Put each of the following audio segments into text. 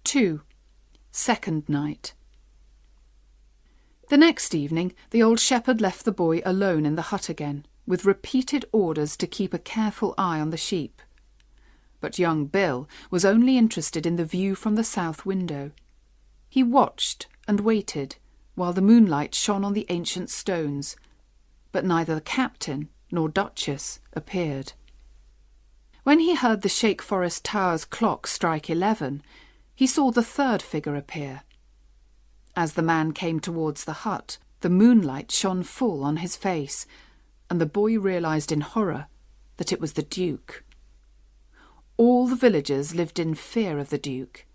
2. Second Night. The next evening the old shepherd left the boy alone in the hut again, with repeated orders to keep a careful eye on the sheep. But young Bill was only interested in the view from the south window. He watched and waited while the moonlight shone on the ancient stones, but neither the captain nor Duchess appeared. When he heard the Shake Forest Tower's clock strike 11, he saw the third figure appear. As the man came towards the hut, the moonlight shone full on his face, and the boy realised in horror that it was the Duke. All the villagers lived in fear of the Duke.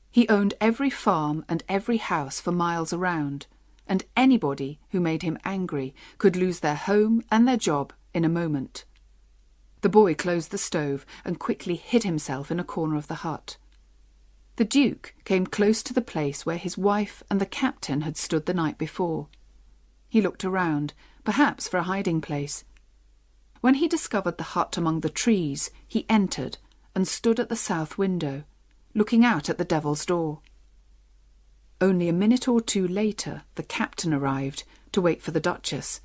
He owned every farm and every house for miles around, and anybody who made him angry could lose their home and their job in a moment. The boy closed the stove and quickly hid himself in a corner of the hut. The Duke came close to the place where his wife and the captain had stood the night before. He looked around, perhaps for a hiding place. When he discovered the hut among the trees, he entered and stood at the south window, looking out at the Devil's Door. Only a minute or two later the captain arrived to wait for the Duchess,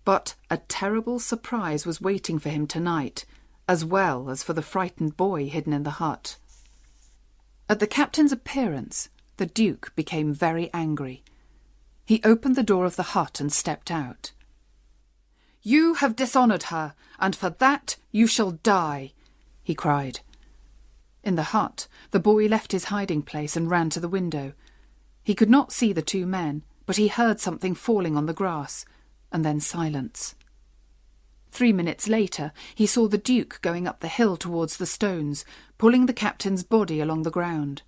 but a terrible surprise was waiting for him tonight, as well as for the frightened boy hidden in the hut. At the captain's appearance, the Duke became very angry. He opened the door of the hut and stepped out. "You have dishonoured her, and for that you shall die," he cried. In the hut, the boy left his hiding place and ran to the window. He could not see the two men, but he heard something falling on the grass, and then silence. 3 minutes later, he saw the Duke going up the hill towards the stones, pulling the captain's body along the ground.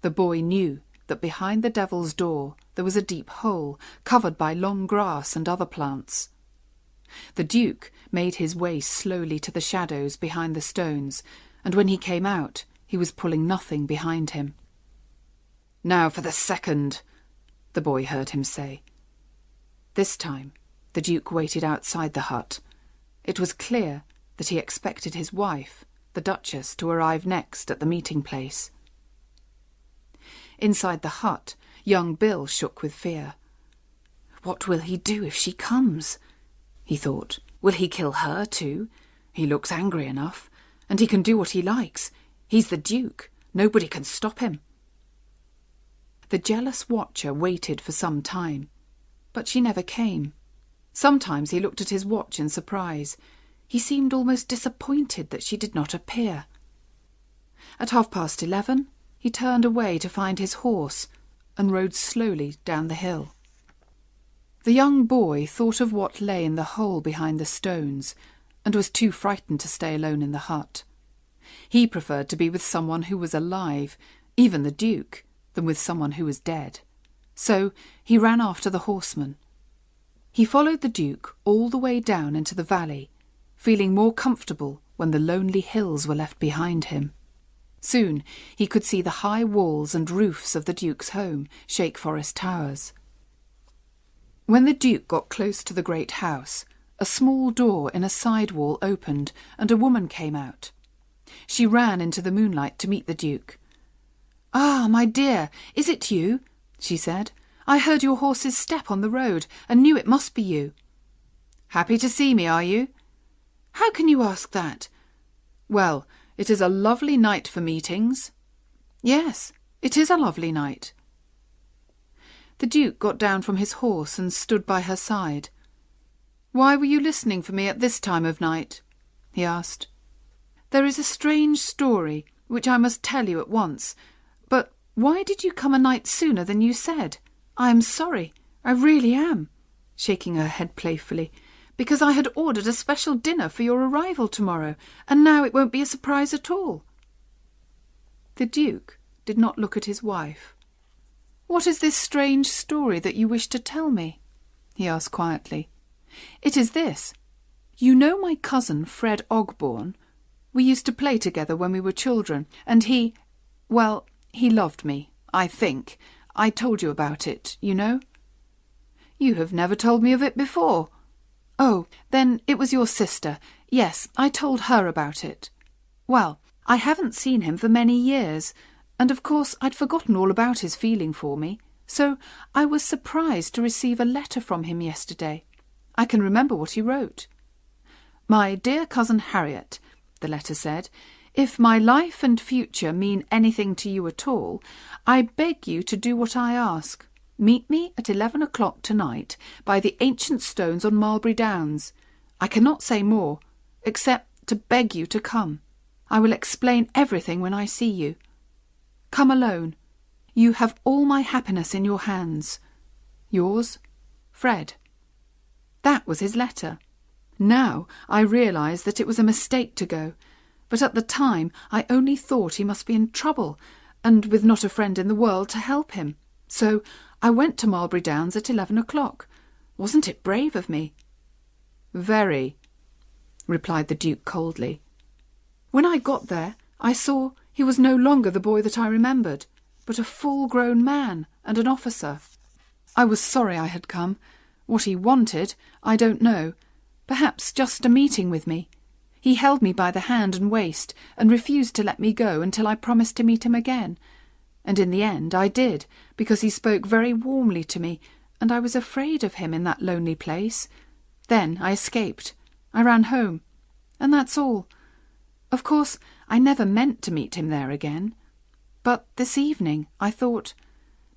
The boy knew that behind the Devil's Door there was a deep hole, covered by long grass and other plants. The Duke made his way slowly to the shadows behind the stones, and when he came out, he was pulling nothing behind him. "Now for the second," the boy heard him say. This time, the Duke waited outside the hut. It was clear that he expected his wife, the Duchess, to arrive next at the meeting place. Inside the hut, young Bill shook with fear. "What will he do if she comes?" he thought. "Will he kill her too? He looks angry enough, and he can do what he likes. He's the Duke. Nobody can stop him." The jealous watcher waited for some time, but she never came. Sometimes he looked at his watch in surprise. He seemed almost disappointed that she did not appear. At 11:30, he turned away to find his horse and rode slowly down the hill. The young boy thought of what lay in the hole behind the stones and was too frightened to stay alone in the hut. He preferred to be with someone who was alive, even the Duke, than with someone who was dead. So he ran after the horseman. He followed the Duke all the way down into the valley, feeling more comfortable when the lonely hills were left behind him. Soon he could see the high walls and roofs of the Duke's home, Shake Forest Towers. When the Duke got close to the great house, a small door in a side wall opened and a woman came out. She ran into the moonlight to meet the Duke. "Ah, my dear, is it you?" she said. "I heard your horse's step on the road and knew it must be you." "Happy to see me, are you?" "How can you ask that?" "Well, it is a lovely night for meetings." "Yes, it is a lovely night." The Duke got down from his horse and stood by her side. "Why were you listening for me at this time of night?" he asked. "There is a strange story which I must tell you at once. But why did you come a night sooner than you said? I am sorry, I really am," shaking her head playfully, "because I had ordered a special dinner for your arrival tomorrow, and now it won't be a surprise at all." The Duke did not look at his wife. "What is this strange story that you wish to tell me?" he asked quietly. "It is this. You know my cousin Fred Ogborn? We used to play together when we were children, and he loved me, I think. I told you about it, you know." "You have never told me of it before." "Oh, then it was your sister. Yes, I told her about it. Well, I haven't seen him for many years, and of course I'd forgotten all about his feeling for me, so I was surprised to receive a letter from him yesterday. I can remember what he wrote. "My dear cousin Harriet," the letter said, "if my life and future mean anything to you at all, I beg you to do what I ask. Meet me at 11 o'clock tonight by the ancient stones on Marlbury Downs. I cannot say more, except to beg you to come. I will explain everything when I see you. Come alone. You have all my happiness in your hands. Yours, Fred." That was his letter. Now I realise that it was a mistake to go, but at the time I only thought he must be in trouble, and with not a friend in the world to help him. So I went to Marlbury Downs at 11 o'clock. Wasn't it brave of me?" "Very," replied the Duke coldly. "When I got there, I saw he was no longer the boy that I remembered, but a full-grown man and an officer. I was sorry I had come. What he wanted, I don't know. Perhaps just a meeting with me. He held me by the hand and waist and refused to let me go until I promised to meet him again. And in the end I did, because he spoke very warmly to me, and I was afraid of him in that lonely place. Then I escaped. I ran home. And that's all. Of course, I never meant to meet him there again. But this evening I thought,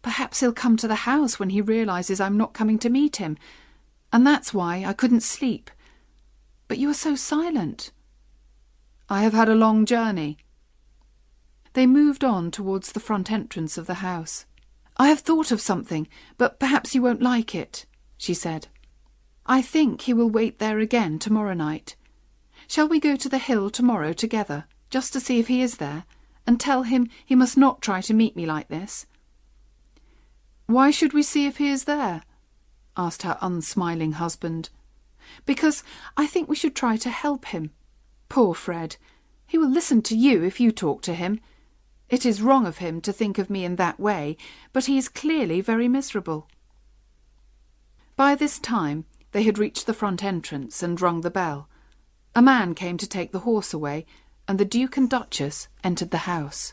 perhaps he'll come to the house when he realises I'm not coming to meet him, and that's why I couldn't sleep. But you are so silent." "I have had a long journey." They moved on towards the front entrance of the house. "I have thought of something, but perhaps you won't like it," she said. "I think he will wait there again tomorrow night. Shall we go to the hill tomorrow together, just to see if he is there, and tell him he must not try to meet me like this?" "Why should we see if he is there?" asked her unsmiling husband. "Because I think we should try to help him. Poor Fred! He will listen to you if you talk to him. It is wrong of him to think of me in that way, but he is clearly very miserable." By this time they had reached the front entrance and rung the bell. A man came to take the horse away, and the Duke and Duchess entered the house.